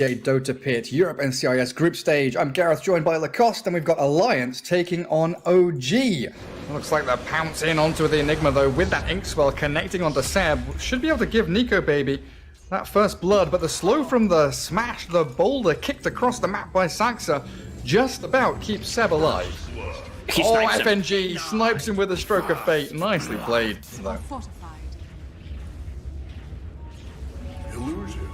Dota Pit, Europe NCIS group stage. I'm Gareth, joined by Lacoste, and we've got Alliance taking on OG. Looks like they're pouncing onto the Enigma, though, with that ink swell connecting onto Seb. Should be able to give Nico Baby that first blood, but the slow from the smash, the boulder kicked across the map by Saxa, just about keeps Seb alive. FNG snipes him with a stroke of fate. Nicely played, though.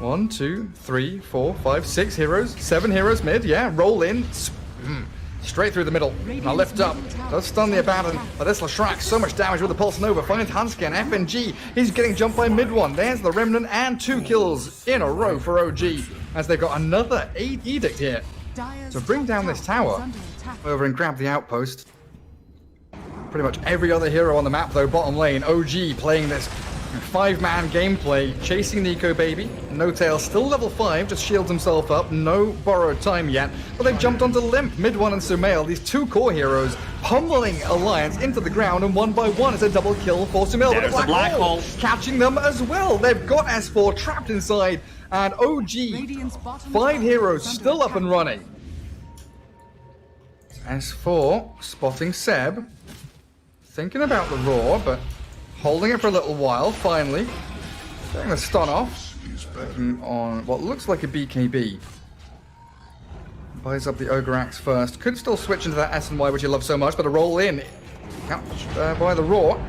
1, 2, 3, 4, 5, 6 heroes, 7 heroes mid, yeah, roll in, straight through the middle. Now lift up, does stun the Abaddon, but this Lashrak, so much damage with the Pulse Nova, finds Hanskin, FNG, he's getting jumped by mid one, there's the Remnant, and 2 kills in a row for OG, as they've got another Edict here to bring down this tower, over and grab the outpost. Pretty much every other hero on the map though, bottom lane, OG playing this 5-man gameplay, chasing Nico Baby. No Tail still level 5, just shields himself up, no borrowed time yet, but they've jumped onto Limp, Mid One and Sumail, these 2 core heroes, pummeling Alliance into the ground, and one by one it's a double kill for Sumail. There's the black hole catching them as well. They've got S4 trapped inside, and OG, 5 heroes still up and running. S4 spotting Seb, thinking about the roar, but holding it for a little while, finally. Getting the stun off. Working on what looks like a BKB. Buys up the Ogre Axe first. Could still switch into that S and Y, which you love so much, but a roll in. Catched by the roar.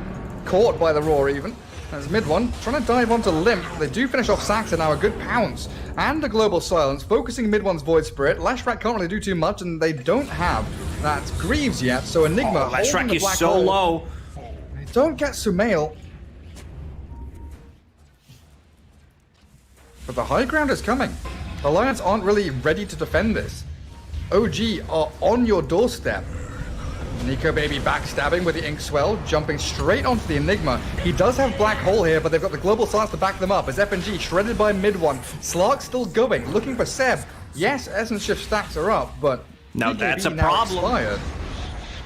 Caught by the roar, even. As mid one, trying to dive onto Limp. They do finish off Saxa now, a good pounce. And a global silence, focusing mid one's Void Spirit. Lashrak can't really do too much, and they don't have that Greaves yet, so Enigma. Lashrak is so low. Don't get Sumail. But the high ground is coming. Alliance aren't really ready to defend this. OG are on your doorstep. Nico Baby backstabbing with the ink swell, jumping straight onto the Enigma. He does have Black Hole here, but they've got the global silence to back them up as FNG shredded by mid one. Slark still going, looking for Seb. Yes, Essence Shift stacks are up, but now BKB that's a now problem. Expired.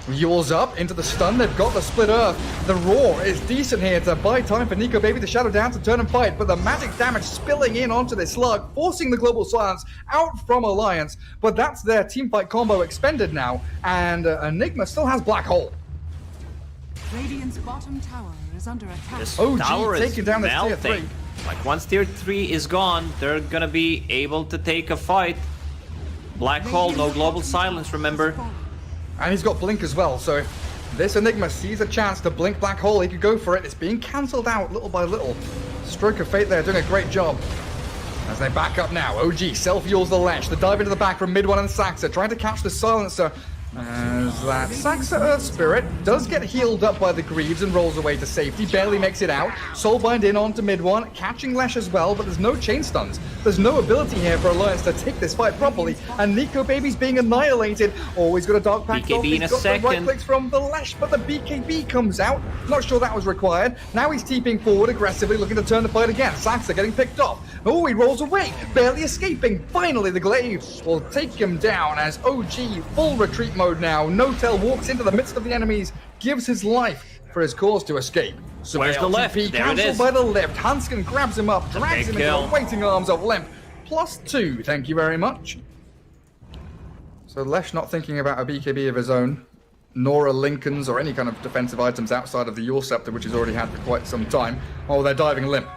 Yule's up into the stun, they've got the split earth. The roar is decent here to buy time for Nico Baby to shadow down to turn and fight, but the magic damage spilling in onto this slug, forcing the global silence out from Alliance. But that's their teamfight combo expended now, and Enigma still has Black Hole. Radiant's bottom tower is under attack. This OG tower taking is down this tier melting. 3. Like once tier 3 is gone, they're gonna be able to take a fight. Black Hole, no global silence, remember. And he's got Blink as well, so if this Enigma sees a chance to blink Black Hole, he could go for it. It's being cancelled out little by little. Stroke of Fate there, doing a great job. As they back up now, OG self-yules the Lash. The dive into the back from mid one and Saxa, trying to catch the Silencer. As that Saxa Earth Spirit does get healed up by the Greaves and rolls away to safety, barely makes it out. Soulbind in onto mid one, catching Lash as well, but there's no chain stuns. There's no ability here for Alliance to take this fight properly, and Nico Baby's being annihilated. Always got a Dark Pact off, BKB in a got second. the right clicks from the Lash, but the BKB comes out. Not sure that was required. Now he's TPing forward aggressively, looking to turn the fight again. Saxa getting picked off. Oh, he rolls away, barely escaping. Finally, the Glaive will take him down as OG full retreat mode now. No Tail walks into the midst of the enemies, gives his life for his cause to escape. So where's the left? There it cancelled is. by the left. Hanskin grabs him up, drags him into the waiting arms of Limp. +2, thank you very much. So Lesh not thinking about a BKB of his own, nor a Lincoln's or any kind of defensive items outside of the Yule Scepter, which he's already had for quite some time. Oh, they're diving Limp.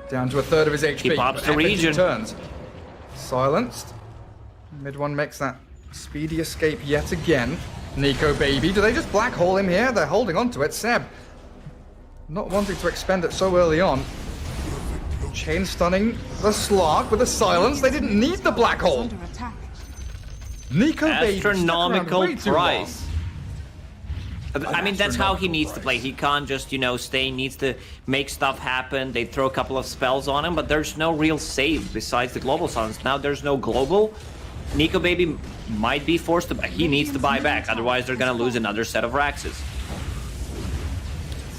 Down to a third of his HP. He pops the region. Turns. Silenced. Mid one makes that speedy escape yet again. Nico Baby, do they just black hole him here? They're holding on to it. Seb, not wanting to expend it so early on. Chain stunning the Slark with a silence. They didn't need the black hole. Nico Baby, astronomical price. I mean, that's how he needs to play. He can't just, you know, stay. He needs to make stuff happen. They throw a couple of spells on him, but there's no real save besides the global silence. Now there's no global. Nico Baby might be forced to buy. He needs to buy back, otherwise they're gonna lose another set of Raxes.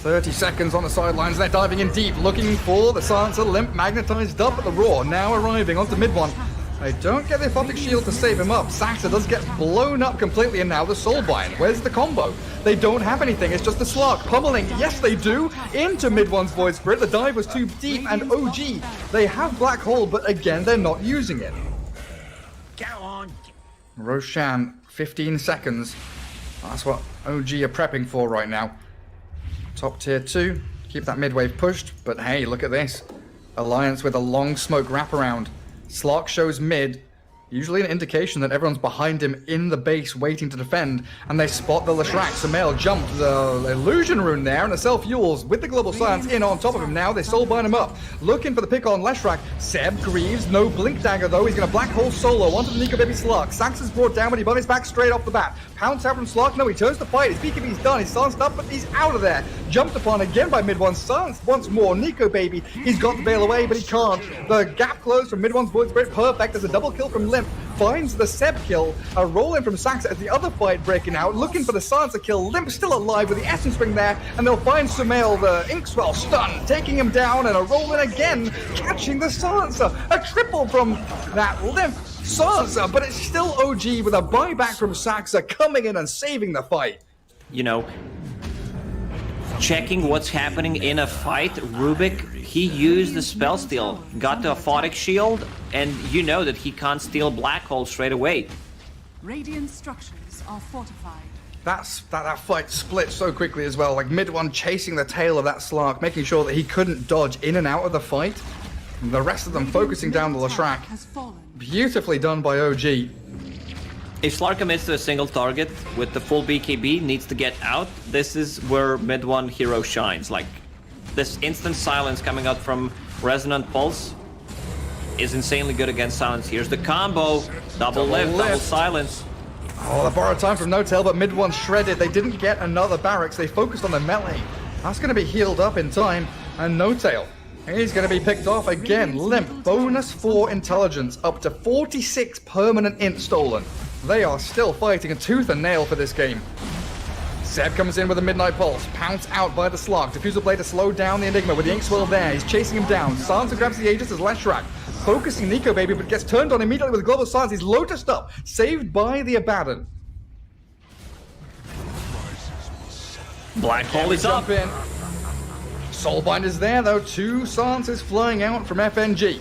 30 seconds on the sidelines. They're diving in deep, looking for the Silencer. Limp magnetized up at the roar. Now arriving onto mid one. They don't get the Aphotic Shield to save him up. Saxa does get blown up completely, and now the Soulbind. Where's the combo? They don't have anything. It's just the Slark pummeling. Yes, they do. Into mid one's Void Spirit. The dive was too deep, and OG, they have Black Hole, but again, they're not using it. Go on. Roshan, 15 seconds. That's what OG are prepping for right now. Top tier 2. Keep that mid wave pushed, but hey, look at this. Alliance with a long smoke wraparound. Slark shows mid, usually an indication that everyone's behind him in the base waiting to defend, and they spot the Leshrac. Sumail jumped the illusion rune there, and the self-fuels with the global silence in on top of him now. They soulbind him up, looking for the pick on Leshrac. Seb grieves, no blink dagger though. He's gonna black hole solo onto the Nico Baby Slark. Sax is brought down, but he bunnies back straight off the bat. Pounce out from Slark, no, he turns to fight. His BKB's done, he's silenced up, but he's out of there. Jumped upon again by mid one, silenced once more. Nico Baby, he's got to bail away, but he can't. The gap closed from mid one's Void Spirit, perfect. There's a double kill from Limp. Finds the Seb kill, a roll in from Sax as the other fight breaking out, looking for the silencer kill. Limp still alive with the Essence Ring there, and they'll find Sumail, the Inkswell, stunned, taking him down, and a roll in again, catching the silencer. A triple from that Limp silencer, but it's still OG with a buyback from Saxa coming in and saving the fight. You know, checking what's happening in a fight, Rubik, he used the spell steal, got the Aphotic Shield, and you know that he can't steal Black Hole straight away. Radiant structures are fortified. That fight split so quickly as well, like mid one chasing the tail of that Slark, making sure that he couldn't dodge in and out of the fight. And the rest of them focusing down the Leshrac. Beautifully done by OG. If Slark commits to a single target with the full BKB, needs to get out, this is where mid one hero shines. Like, this instant silence coming out from Resonant Pulse is insanely good against silence. Here's the combo, double lift, double silence. Oh, they borrowed time from No-Tail, but mid one shredded. They didn't get another barracks. They focused on the melee. That's going to be healed up in time. And No-Tail, he's going to be picked off again. Limp, bonus 4 intelligence, up to 46 permanent int stolen. They are still fighting a tooth and nail for this game. Seb comes in with a Midnight Pulse, pounced out by the Slark. Diffusal Blade to slow down the Enigma with the Inkswell there. He's chasing him down. Silencer grabs the Aegis as Leshrac. Focusing Nico Baby, but gets turned on immediately with Global Silence. He's Lotused up, saved by the Abaddon. Black Hole is up. In. Soulbind is there though. 2 silences flying out from FNG.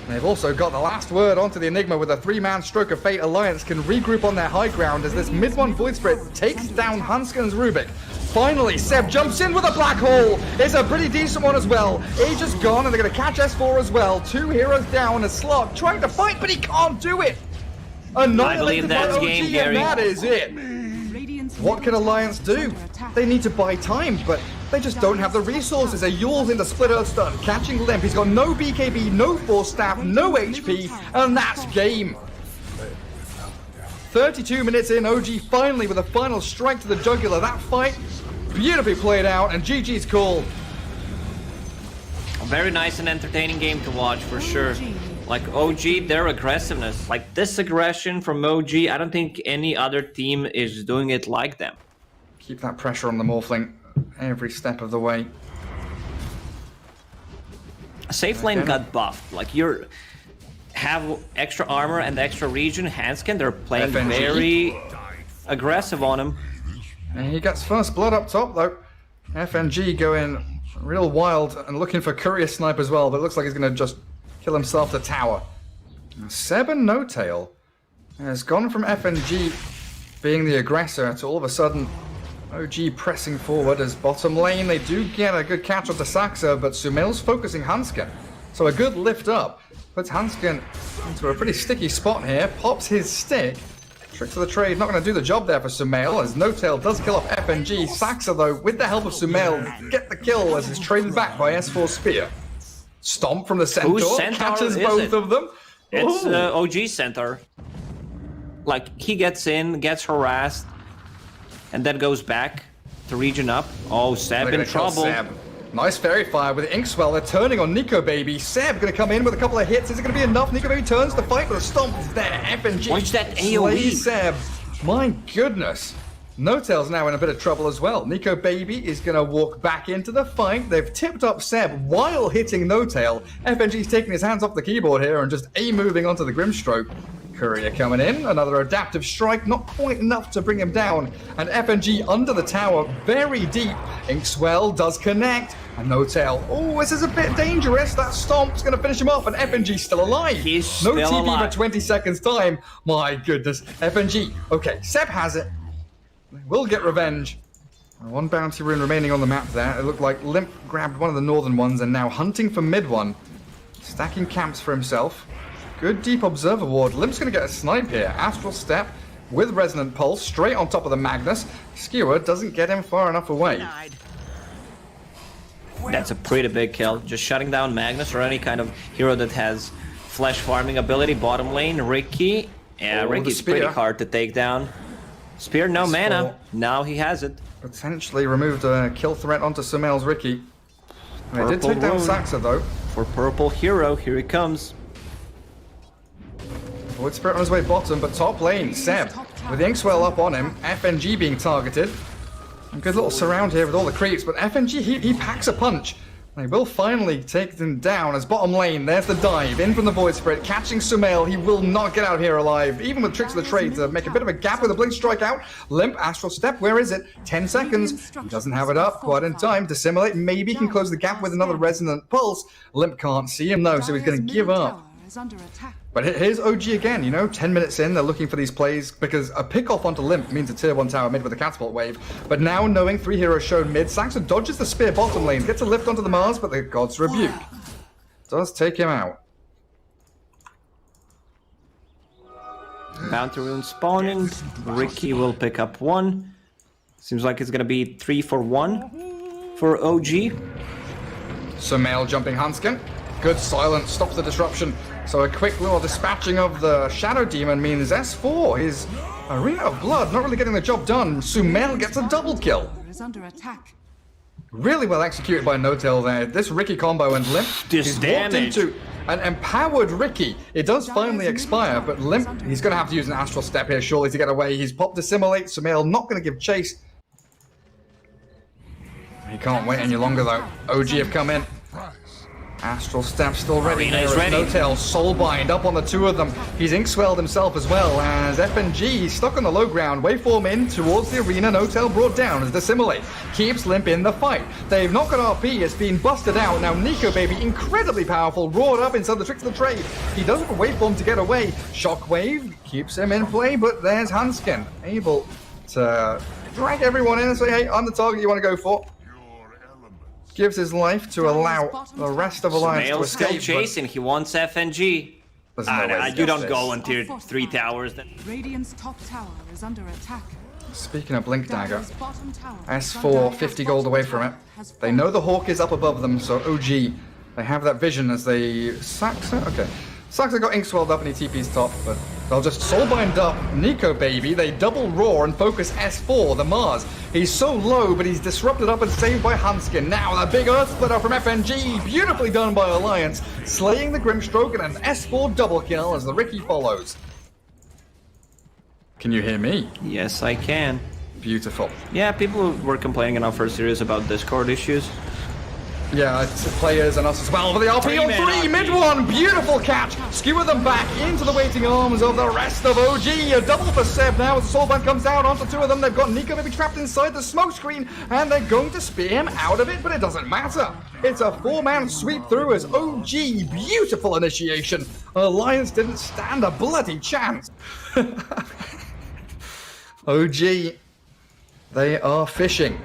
They've also got the last word onto the Enigma with a 3-man Stroke of Fate. Alliance can regroup on their high ground as this mid one Void Spirit takes down Hansken's Rubik. Finally, Seb jumps in with a Black Hole. It's a pretty decent one as well. Aegis gone, and they're going to catch S4 as well. 2 heroes down, as Slark trying to fight, but he can't do it. I believe that's game, Gary. And that is it. What can Alliance do? They need to buy time, but they just don't have the resources. A Yule's into Split Earth Stun, catching Limp. He's got no BKB, no Force Staff, no HP, and that's game. 32 minutes in, OG finally with a final strike to the jugular. That fight, beautifully played out, and GG's call. A very nice and entertaining game to watch, for sure. Like, OG, their aggressiveness, like this aggression from OG, I don't think any other team is doing it like them. Keep that pressure on the Morphling every step of the way. Safe lane got buffed. Like, you have extra armor and extra regen. Hansken, they're playing FNG. very aggressive on him. And he gets first blood up top though. FNG going real wild and looking for Courier Snipe as well, but it looks like he's going to just kill himself to tower. Seb and No-Tail has gone from FNG being the aggressor to all of a sudden OG pressing forward as bottom lane. They do get a good catch onto Saxa, but Sumail's focusing Hansken. So a good lift up puts Hansken into a pretty sticky spot here, pops his stick. Tricks of the trade not going to do the job there for Sumail as No-Tail does kill off FNG. Saxa though, with the help of Sumail, get the kill as he's traded back by S4 Spear. Stomp from the Centaur, Whose Centaur catches is both it? of them. It's OG Centaur. Like, he gets in, gets harassed, and then goes back to regen up. Oh, Seb They're in gonna kill trouble. Seb. Nice fairy fire with Inkswell. They're turning on Nico Baby. Seb gonna come in with a couple of hits. Is it gonna be enough? Nico Baby turns the fight, but a stomp is there. FNG Watch that slays AoE. Seb. My goodness. No-Tail's now in a bit of trouble as well. Nico Baby is going to walk back into the fight. They've tipped up Seb while hitting No-Tail. FNG's taking his hands off the keyboard here and just A-moving onto the Grimstroke. Courier coming in, another adaptive strike, not quite enough to bring him down. And FNG under the tower, very deep. Inkswell does connect, and No-Tail. Oh, this is a bit dangerous. That stomp's going to finish him off, and FNG's still alive. He's no still TP alive. for 20 seconds time. My goodness. FNG. Okay, Seb has it. We'll get revenge. One bounty rune remaining on the map there. It looked like Limp grabbed one of the northern ones and now hunting for mid one. Stacking camps for himself. Good deep observer ward. Limp's going to get a snipe here. Astral Step with Resonant Pulse straight on top of the Magnus. Skewer doesn't get him far enough away. That's a pretty big kill. Just shutting down Magnus or any kind of hero that has flash farming ability. Bottom lane, Ricky. Yeah, Oh, Ricky's the spear. pretty hard to take down. Spear, no mana. Now he has it. Potentially removed a kill threat onto Sumail's Ricky. They did Purple take down rune. Saxa though. For purple hero, here he comes. Void Spirit on his way bottom, but top lane, Seb, with the Inkswell up on him, FNG being targeted. A good little surround here with all the creeps, but FNG, he packs a punch. They will finally take them down as bottom lane. There's the dive, in from the Void Spirit, catching Sumail. He will not get out here alive, even with Tricks of the Trade to make a bit of a gap with a Blink Strike out. Limp, Astral Step, where is it? 10 seconds. He doesn't have it up quite in time to simulate. Maybe he can close the gap with another Resonant Pulse. Limp can't see him though, so he's going to give up. But here's OG again, you know, 10 minutes in, they're looking for these plays because a pick-off onto Limp means a tier 1 tower mid with a catapult wave. But now knowing 3 heroes shown mid, Saxa dodges the spear bottom lane, gets a lift onto the Mars, but the God's Rebuke does take him out. Bounty rune spawning. Ricky will pick up 1. Seems like it's gonna be 3 for 1 for OG. Sumail jumping Hanskin. Good silence, stops the disruption. So a quick little dispatching of the Shadow Demon means S4, his Arena of Blood, not really getting the job done. Sumail gets a double kill. Is under attack. Really well executed by No-Tail there. This Ricky combo and Limp This is walked damage. into an empowered Ricky. It does finally expire, but Limp, he's going to have to use an Astral Step here surely to get away. He's popped Assimilate. Sumail not going to give chase. He can't wait any longer though. OG have come in. Astral Step still ready. Arena There is is ready. No-Tail, Soulbind up on the 2 of them. He's Inkswelled himself as well as FNG stuck on the low ground. Waveform in towards the arena. No-Tail brought down as Dissimilate keeps Limp in the fight. They've not got RP. It's been busted out. Now Nico Baby, incredibly powerful, roared up inside the Tricks of the Trade. He does have a Waveform to get away. Shockwave keeps him in play, but there's Hanskin able to drag everyone in and say, hey, I'm the target you want to go for. Gives his life to allow the rest of Alliance to Mail's still escape. chasing. He wants FNG. There's no way he You gets don't this. go on tier 3 towers. Radiant's top tower is under attack. Speaking of Blink Dagger, Dire's bottom tower is S4, under 50 attack. gold away from it. Has They know the Hawk is up above them, so OG, they have that vision as they... Saxa? Okay. Saxa got Inkswelled up and he TP's top, but they'll just Soulbind up Nico Baby. They double roar and focus S4, the Mars. He's so low, but he's disrupted up and saved by Hanskin. Now the big Earth Splitter from FNG, beautifully done by Alliance, slaying the Grimstroke and an S4 double kill as the Ricky follows. Can you hear me? Yes, I can. Beautiful. Yeah, people were complaining in our first series about Discord issues. Yeah, it's players and us as well. For the RP on 3, mid one, beautiful catch. Skewer them back into the waiting arms of the rest of OG. A double for Seb now as the Soulbind comes down onto 2 of them. They've got Nico maybe trapped inside the smoke screen, and they're going to spear him out of it, but it doesn't matter. It's a 4-man sweep through as OG. Beautiful initiation. Alliance didn't stand a bloody chance. OG, they are fishing.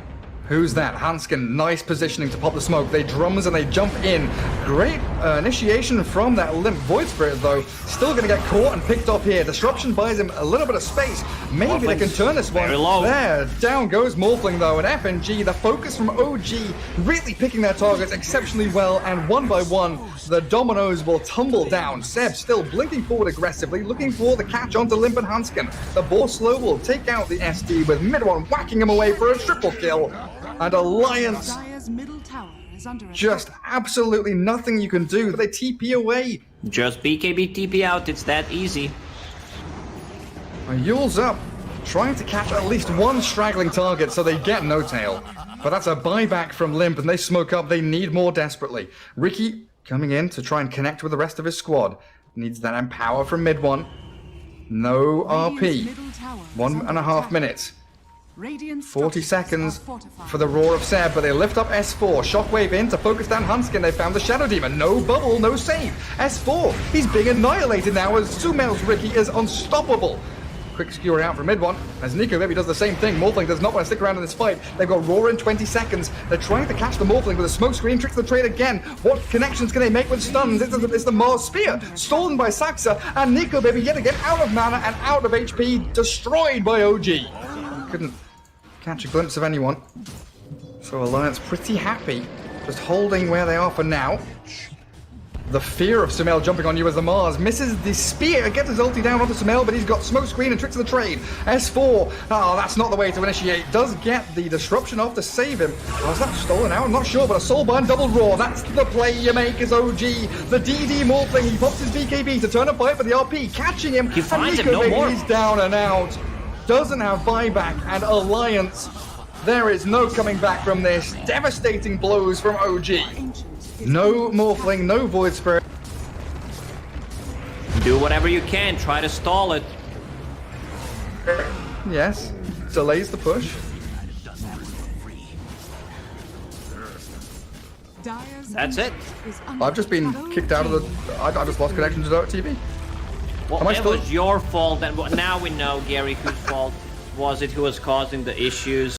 Who's that? Hanskin, nice positioning to pop the smoke. They drums and they jump in. Great initiation from that Limp Void Spirit, though. Still going to get caught and picked off here. Disruption buys him a little bit of space. Maybe they can turn this one. Very low. There, down goes Morphling, though. And FNG, the focus from OG, really picking their targets exceptionally well. And one by one, the dominoes will tumble down. Seb still blinking forward aggressively, looking for the catch onto Limp and Hanskin. The Borslow will take out the SD with mid one, whacking him away for a triple kill. And Alliance, Dire's middle tower is under just attack. absolutely nothing you can do. They TP away. Just BKB TP out, it's that easy. Yule's up. trying to catch at least one straggling target so they get no tail. But that's a buyback from Limp, and they smoke up. They need more desperately. Ricky coming in to try and connect with the rest of his squad. Needs that empower from mid one. No RP. 1.5 minutes. 40 seconds for the Roar of Seb, but they lift up S4. Shockwave in to focus down Hunskin. They found the Shadow Demon. No bubble, no save. S4, he's being annihilated now as Sumail's Ricky is unstoppable. Quick skewer out from mid one as Nico maybe does the same thing. Morphling does not want to stick around in this fight. They've got Roar in 20 seconds. They're trying to catch the Morphling with a smoke screen. Tricks the trade again. What connections can they make with stuns? It's the Mars Spear stolen by Saxa, and Nico baby yet again out of mana and out of HP, destroyed by OG. Couldn't catch a glimpse of anyone. So Alliance pretty happy, just holding where they are for now. The fear of Sumail jumping on you as the Mars misses the spear, gets his ulti down onto Sumail, but he's got smoke screen and tricks of the trade. S4, oh, that's not the way to initiate. Does get the disruption off to save him. Oh, is that stolen out? I'm not sure, but a Soulbind double Roar, that's the play you make as OG. The DD Morphling, he pops his BKB to turn a fight for the RP, catching him. He finds and Nico him, no more. He's down and out. Doesn't have buyback, and Alliance, there is no coming back from this. Devastating blows from OG. No Morphling, no Void Spirit. Do whatever you can, try to stall it. Yes, delays the push. That's it. I've just been kicked out of the... I just lost connection to Dota TV. Well, it was your fault, and now we know, Gary, whose fault was it who was causing the issues.